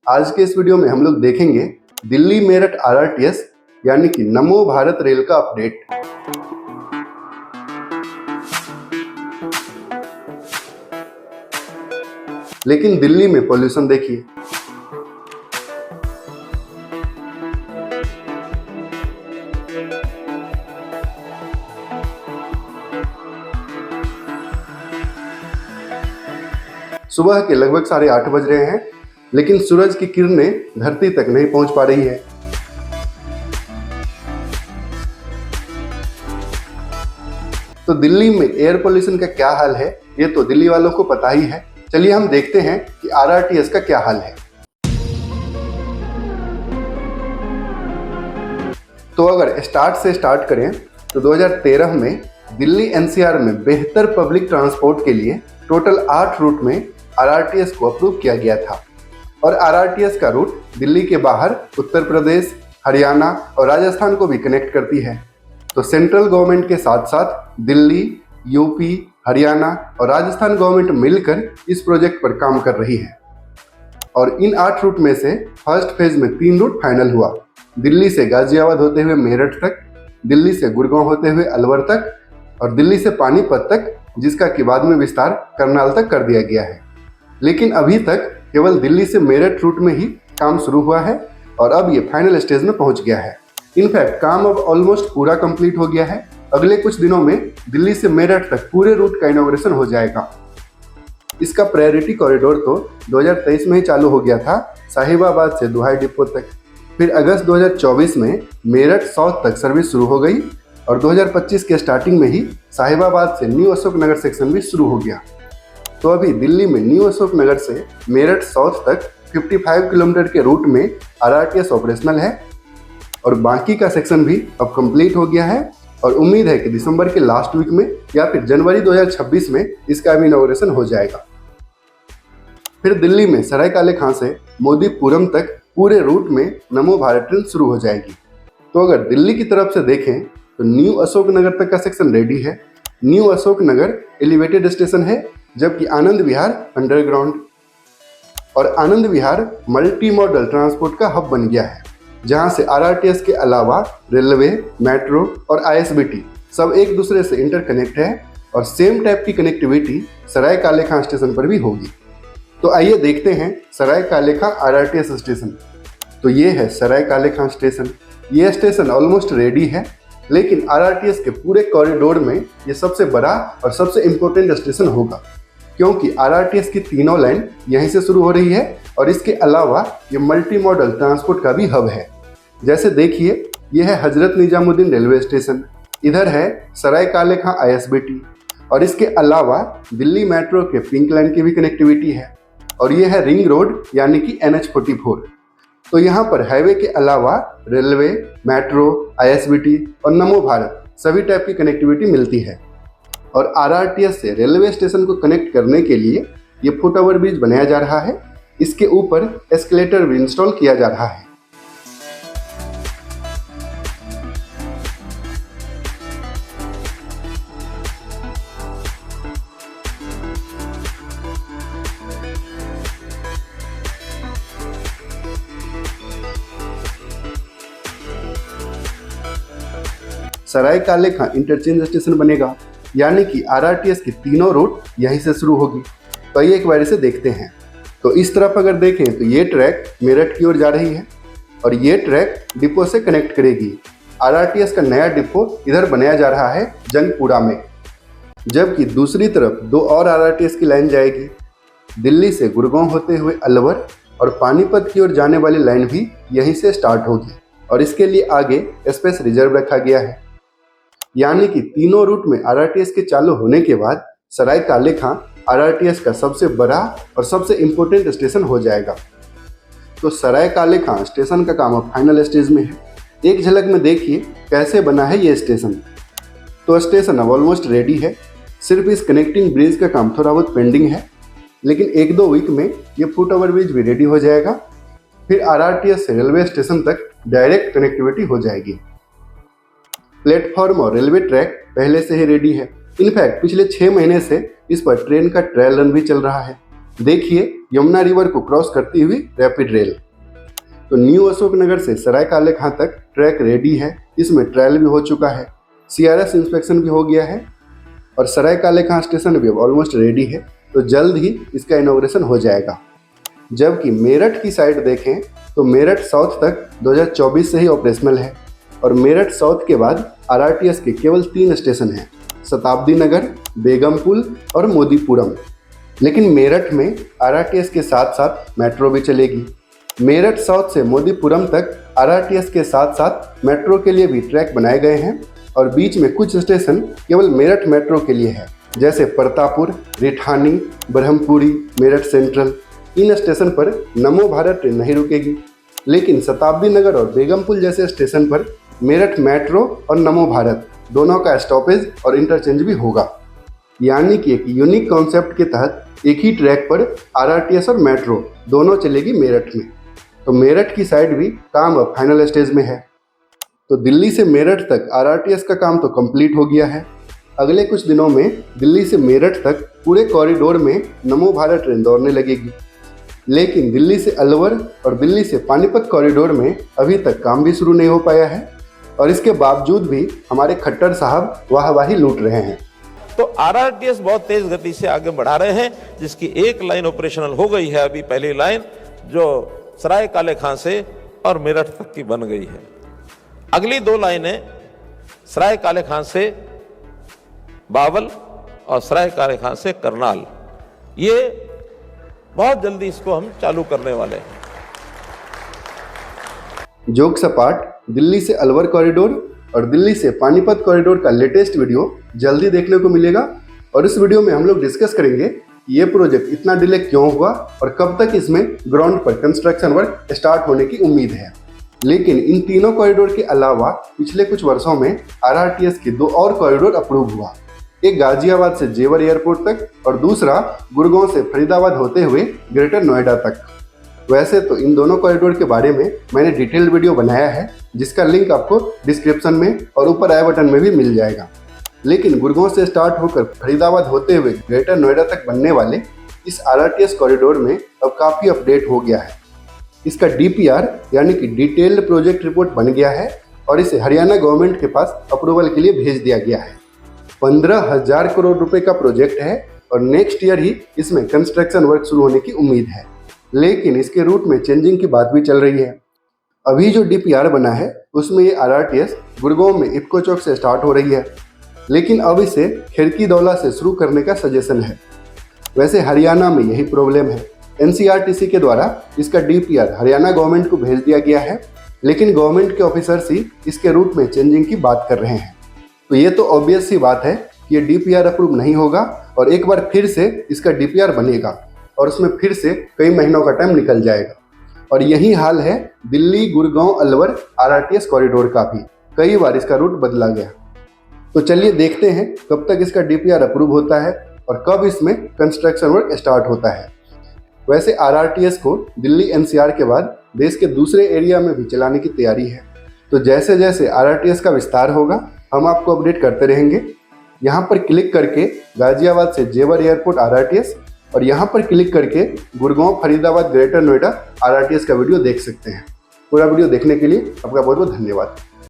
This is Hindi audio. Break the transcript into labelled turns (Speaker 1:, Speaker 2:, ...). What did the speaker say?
Speaker 1: आज के इस वीडियो में हम लोग देखेंगे दिल्ली मेरठ आरआरटीएस यानी कि नमो भारत रेल का अपडेट। लेकिन दिल्ली में पॉल्यूशन देखिए। सुबह के लगभग 8:30 बज रहे हैं, लेकिन सूरज की किरणें धरती तक नहीं पहुंच पा रही है। तो दिल्ली में एयर पोल्यूशन का क्या हाल है, ये तो दिल्ली वालों को पता ही है। चलिए हम देखते हैं कि आरआरटीएस का क्या हाल है। तो अगर स्टार्ट करें तो 2013 में दिल्ली एनसीआर में बेहतर पब्लिक ट्रांसपोर्ट के लिए टोटल 8 रूट में आरआरटीएस को अप्रूव किया गया था। और आरआरटीएस का रूट दिल्ली के बाहर उत्तर प्रदेश, हरियाणा और राजस्थान को भी कनेक्ट करती है। तो सेंट्रल गवर्नमेंट के साथ साथ दिल्ली, यूपी, हरियाणा और राजस्थान गवर्नमेंट मिलकर इस प्रोजेक्ट पर काम कर रही है। और इन 8 रूट में से फर्स्ट फेज में 3 रूट फाइनल हुआ। दिल्ली से गाजियाबाद होते हुए मेरठ तक, दिल्ली से गुड़गांव होते हुए अलवर तक और दिल्ली से पानीपत तक, जिसका कि बाद में विस्तार करनाल तक कर दिया गया है। लेकिन अभी तक केवल दिल्ली से मेरठ रूट में ही काम शुरू हुआ है और अब ये फाइनल स्टेज में पहुंच गया है। इनफैक्ट काम अब ऑलमोस्ट पूरा कंप्लीट हो गया है। अगले कुछ दिनों में दिल्ली से मेरठ तक पूरे रूट का इनॉग्रेशन हो जाएगा। इसका प्रायोरिटी कॉरिडोर तो 2023 में ही चालू हो गया था, साहिबाबाद से दुहाई डिपो तक। फिर अगस्त 2024 में मेरठ साउथ तक सर्विस शुरू हो गई और 2025 के स्टार्टिंग में ही साहिबाबाद से न्यू अशोक नगर सेक्शन भी शुरू हो गया। तो अभी दिल्ली में न्यू अशोक नगर से मेरठ साउथ तक 55 किलोमीटर के रूट में आरआरटीएस ऑपरेशनल है और बाकी का सेक्शन भी अब कंप्लीट हो गया है। और उम्मीद है कि दिसंबर के लास्ट वीक में या फिर जनवरी 2026 में इसका भी इनॉग्रेशन हो जाएगा। फिर दिल्ली में सराय काले खां से मोदीपुरम तक पूरे रूट में नमो भारत ट्रेन शुरू हो जाएगी। तो अगर दिल्ली की तरफ से देखें तो न्यू अशोक नगर तक का सेक्शन रेडी है। New Ashok Nagar elevated station है, जबकि आनंद विहार अंडरग्राउंड। और Anand Vihar multi modal transport का हब बन गया है, जहां से आरआरटीएस के अलावा रेलवे, मेट्रो और आईएसबीटी सब एक दूसरे से इंटरकनेक्ट है और सेम टाइप की कनेक्टिविटी सराय काले खां स्टेशन पर भी होगी। तो आइए देखते हैं सराय काले खां आरआरटीएस स्टेशन। तो ये है सराय काले खां स्टेशन। ये स्टेशन ऑलमोस्ट रेडी है, लेकिन आरआरटीएस के पूरे कॉरिडोर में ये सबसे बड़ा और सबसे इम्पोर्टेंट स्टेशन होगा, क्योंकि आरआरटीएस की तीनों लाइन यहीं से शुरू हो रही है और इसके अलावा ये मल्टी मॉडल ट्रांसपोर्ट का भी हब है। जैसे देखिए, ये है हजरत निजामुद्दीन रेलवे स्टेशन, इधर है सराय काले खां आईएसबीटी और इसके अलावा दिल्ली मेट्रो के पिंक लाइन की भी कनेक्टिविटी है। और ये है रिंग रोड यानी कि NH44। तो यहाँ पर हाईवे के अलावा रेलवे, मेट्रो, आईएसबीटी और नमो भारत सभी टाइप की कनेक्टिविटी मिलती है। और आरआरटीएस से रेलवे स्टेशन को कनेक्ट करने के लिए ये फुट ओवर ब्रिज बनाया जा रहा है। इसके ऊपर एस्केलेटर भी इंस्टॉल किया जा रहा है। सराय काले खां इंटरचेंज स्टेशन बनेगा, यानी कि आरआरटीएस की तीनों रूट यहीं से शुरू होगी। तो ये एक बार इसे देखते हैं। तो इस तरफ अगर देखें तो ये ट्रैक मेरठ की ओर जा रही है और ये ट्रैक डिपो से कनेक्ट करेगी। आरआरटीएस का नया डिपो इधर बनाया जा रहा है जंगपुरा में, जबकि दूसरी तरफ 2 और आरआरटीएस की लाइन जाएगी। दिल्ली से गुड़गांव होते हुए अलवर और पानीपत की ओर जाने वाली लाइन भी यहीं से स्टार्ट होगी और इसके लिए आगे स्पेस रिजर्व रखा गया है। यानी कि तीनों रूट में आरआरटीएस के चालू होने के बाद सराय काले खां आरआरटीएस का सबसे बड़ा और सबसे इम्पोर्टेंट स्टेशन हो जाएगा। तो सराय काले खां स्टेशन का काम अब फाइनल स्टेज में है। एक झलक में देखिए कैसे बना है ये स्टेशन। तो स्टेशन अब ऑलमोस्ट रेडी है, सिर्फ इस कनेक्टिंग ब्रिज का काम थोड़ा बहुत पेंडिंग है, लेकिन 1-2 वीक में ये फुट ओवर ब्रिज भी रेडी हो जाएगा। फिर आरआरटीएस से रेलवे स्टेशन तक डायरेक्ट कनेक्टिविटी हो जाएगी। प्लेटफॉर्म और रेलवे ट्रैक पहले से ही रेडी है। इनफैक्ट पिछले 6 महीने से इस पर ट्रेन का ट्रायल रन भी चल रहा है। देखिए यमुना रिवर को क्रॉस करती हुई रैपिड रेल। तो न्यू अशोकनगर से सराय काले खां तक ट्रैक रेडी है, इसमें ट्रायल भी हो चुका है, CRS इंस्पेक्शन भी हो गया है और सराय काले खां स्टेशन भी अब ऑलमोस्ट रेडी है। तो जल्द ही इसका इनॉग्रेशन हो जाएगा। जबकि मेरठ की साइड देखें तो मेरठ साउथ तक 2024 से ही ऑपरेशनल है और मेरठ साउथ के बाद RRTS के केवल 3 स्टेशन हैं, शताब्दी नगर, बेगमपुल और मोदीपुरम। लेकिन मेरठ में RRTS के साथ साथ मेट्रो भी चलेगी। मेरठ साउथ से मोदीपुरम तक RRTS के साथ साथ मेट्रो के लिए भी ट्रैक बनाए गए हैं और बीच में कुछ स्टेशन केवल मेरठ मेट्रो के लिए है, जैसे परतापुर, रिठानी, ब्रह्मपुरी, मेरठ सेंट्रल। इन स्टेशन पर नमो भारत ट्रेन नहीं रुकेगी, लेकिन शताब्दी नगर और बेगमपुल जैसे स्टेशन पर मेरठ मेट्रो और नमो भारत दोनों का स्टॉपेज और इंटरचेंज भी होगा। यानी कि एक यूनिक कॉन्सेप्ट के तहत एक ही ट्रैक पर RRTS और मेट्रो दोनों चलेगी मेरठ में। तो मेरठ की साइड भी काम अब फाइनल स्टेज में है। तो दिल्ली से मेरठ तक RRTS का काम तो कंप्लीट हो गया है। अगले कुछ दिनों में दिल्ली से मेरठ तक पूरे कॉरिडोर में नमो भारत ट्रेन दौड़ने लगेगी। लेकिन दिल्ली से अलवर और दिल्ली से पानीपत कॉरिडोर में अभी तक काम भी शुरू नहीं हो पाया है और इसके बावजूद भी हमारे खट्टर साहब वाहवाही लूट रहे हैं।
Speaker 2: तो RRTS बहुत तेज गति से आगे बढ़ा रहे हैं, जिसकी एक लाइन ऑपरेशनल हो गई है अभी, पहली लाइन जो सराय काले खां से और मेरठ तक की बन गई है। अगली 2 लाइनें सराय काले खां से बावल और सराय काले खां से करनाल, ये बहुत जल्दी इसको हम चालू करने वाले हैं।
Speaker 1: जोक सपाट दिल्ली से अलवर कॉरिडोर और दिल्ली से पानीपत कॉरिडोर का लेटेस्ट वीडियो जल्दी देखने को मिलेगा और इस वीडियो में हम लोग डिस्कस करेंगे ये प्रोजेक्ट इतना डिले क्यों हुआ और कब तक इसमें ग्राउंड पर कंस्ट्रक्शन वर्क स्टार्ट होने की उम्मीद है। लेकिन इन तीनों कॉरिडोर के अलावा पिछले कुछ वर्षों में RRTS के 2 और कॉरिडोर अप्रूव हुआ, एक गाजियाबाद से जेवर एयरपोर्ट तक और दूसरा गुड़गांव से फरीदाबाद होते हुए ग्रेटर नोएडा तक। वैसे तो इन दोनों कॉरिडोर के बारे में मैंने डिटेल्ड वीडियो बनाया है, जिसका लिंक आपको डिस्क्रिप्शन में और ऊपर आई बटन में भी मिल जाएगा। लेकिन गुड़गांव से स्टार्ट होकर फरीदाबाद होते हुए ग्रेटर नोएडा तक बनने वाले इस RRTS कॉरिडोर में अब काफ़ी अपडेट हो गया है। इसका DPR यानी कि डिटेल्ड प्रोजेक्ट रिपोर्ट बन गया है और इसे हरियाणा गवर्नमेंट के पास अप्रूवल के लिए भेज दिया गया है। 15,000 करोड़ रुपए का प्रोजेक्ट है और नेक्स्ट ईयर ही इसमें कंस्ट्रक्शन वर्क शुरू होने की उम्मीद है। लेकिन इसके रूट में चेंजिंग की बात भी चल रही है। अभी जो DPR बना है उसमें ये RRTS गुड़गांव में इफ्को चौक से स्टार्ट हो रही है, लेकिन अब इसे खिड़की दौला से शुरू करने का सजेशन है। वैसे हरियाणा में यही प्रॉब्लम है। NCRTC के द्वारा इसका DPR हरियाणा गवर्नमेंट को भेज दिया गया है, लेकिन गवर्नमेंट के ऑफिसर्स ही इसके रूट में चेंजिंग की बात कर रहे हैं। तो ये तो ऑब्वियस सी बात है कि ये DPR अप्रूव नहीं होगा और एक बार फिर से इसका DPR बनेगा और उसमें फिर से कई महीनों का टाइम निकल जाएगा। और यही हाल है दिल्ली गुड़गांव अलवर RRTS कॉरिडोर का भी, कई बार इसका रूट बदला गया। तो चलिए देखते हैं कब तक इसका DPR अप्रूव होता है और कब इसमें कंस्ट्रक्शन वर्क स्टार्ट होता है। वैसे RRTS को दिल्ली NCR के बाद देश के दूसरे एरिया में भी चलाने की तैयारी है। तो जैसे जैसे RRTS का विस्तार होगा हम आपको अपडेट करते रहेंगे। यहाँ पर क्लिक करके गाजियाबाद से जेवर एयरपोर्ट RRTS और यहाँ पर क्लिक करके गुड़गांव फरीदाबाद ग्रेटर नोएडा RRTS का वीडियो देख सकते हैं। पूरा वीडियो देखने के लिए आपका बहुत बहुत धन्यवाद।